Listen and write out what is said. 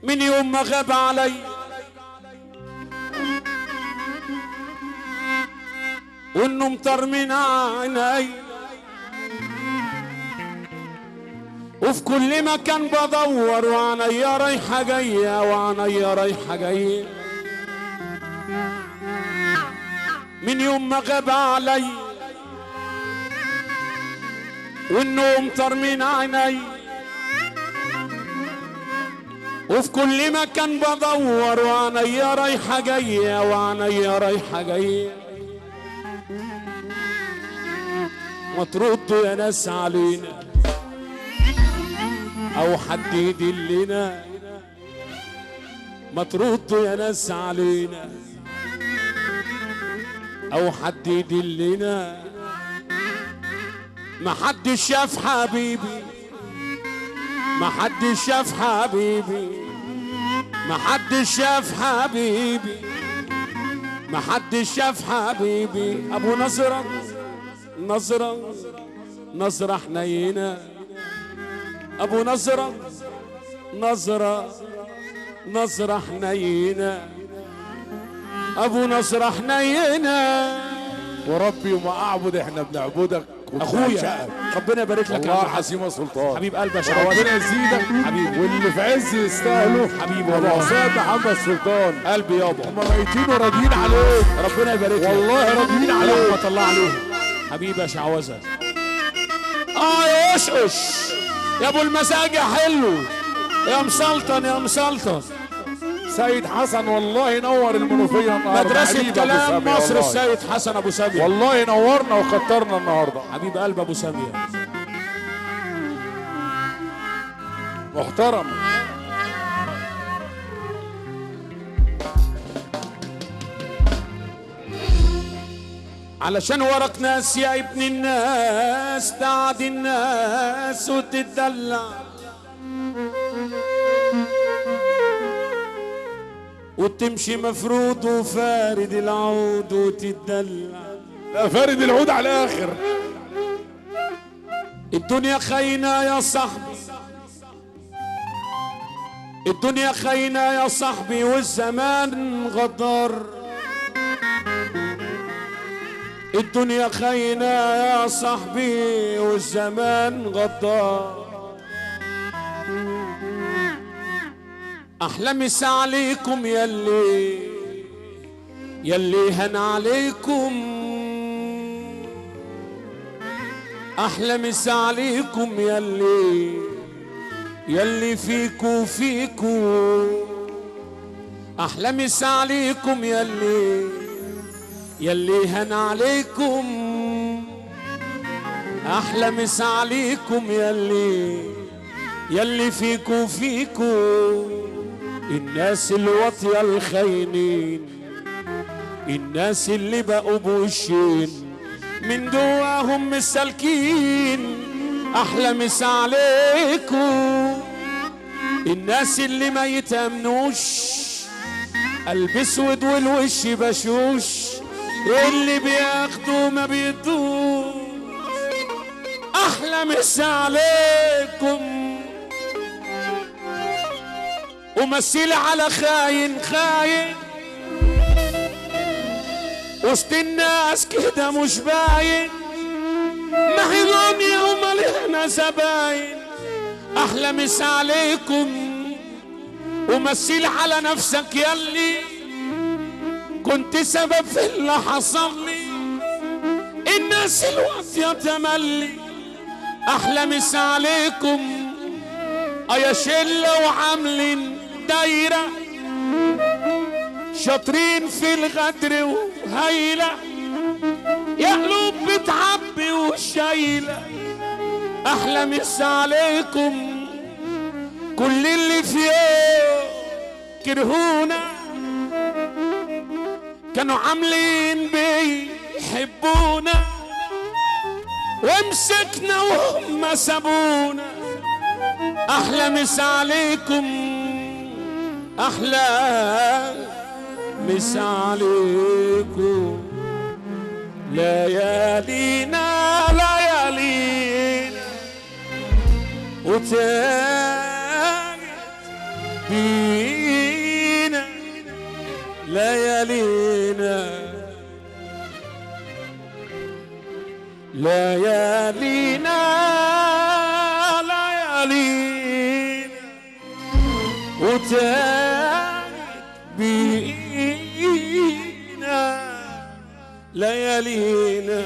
من يوم ما غاب علي وانه مطر من عيني، وفي كل مكان بدور وعينيا رايحة جاية وعينيا رايحة جاية. من يوم ما غاب علي والنوم طار من عيني، وفي كل مكان بدور وعينيا رايحة جاية وعينيا رايحة جاية. ما تردوا يا ناس علينا او حد يدلنا، ما تردوا يا ناس علينا او حد يدلنا. ما حد شاف حبيبي، ما حد شاف حبيبي، ما حد شاف حبيبي، ما حد شاف حبيبي. ابو نظرة نظرة نظرة حنينة، ابو نظرة نظرة نظرة حنينة، ابو نظرة حنينة. وربي وما اعبد احنا بنعبدك اخويا ربنا يبارك لك يا حسيمة سلطان، حبيب قلبي يا شباب، ربنا يزيدك حبيبي واللي في عز يستاهلوا حبيبي ابو والله حسام محمد سلطان. قلبي يابا، هم ميتين وراضيين عليك، ربنا يبارك لك والله راضيين عليك. رحمة الله عليهم حبيبي يا شعوذة. يا قشقش يا ابو المزاج يا حلو يا مسلطن يا مسلطن. سيد حسن والله نور المنوفية النهارده، مدرسة كلام مصر السيد حسن ابو سامية، والله نورنا وخطرنا النهارده. حبيب قلب ابو سامية محترم. علشان وراك ناس يا ابن الناس تعدي الناس وتتدلع، وتمشي مفروض وفارد العود وتتدلع. لا فارد العود على الاخر. الدنيا خاينة يا صاحبي، الدنيا خاينة يا صاحبي والزمان غدار. الدنيا خاينة يا صاحبي والزمان غدار. أحلى مسا عليكم يلي هن عليكم، أحلى مسا عليكم يلي فيكو أحلى مسا عليكم يلي هن عليكم، أحلى مسا عليكم يلي فيكو. الناس الواطية الخاينين، الناس اللي بقوا بوشين من جواهم مسالكين، احلى مسا عليكم. الناس اللي ما يتامنوش قلب اسود والوش بشوش، اللي بياخدوا ما بيدوش، احلى مسا عليكم. ومثل على خاين وسط الناس كده مش باين، ما هي دنيا ومليانة زباين، احلى مسا عليكم. ومثل على نفسك يلي كنت سبب في اللي حصل لي، الناس الواطية تملي، احلى مسا عليكم. يا شلة وعاملين دايرة شاطرين في الغدر وهيلة، يا قلوب بتعبي وشايلة، احلى مسا عليكم. كل اللي فيه كرهونا كانوا عاملين بيحبونا، ومسكنا وهم سابونا، احلى مسا عليكم، احلى مسا عليكم. ليالينا وتاجت ليالينا ليالينا ليالينا وتاني بينا ليالينا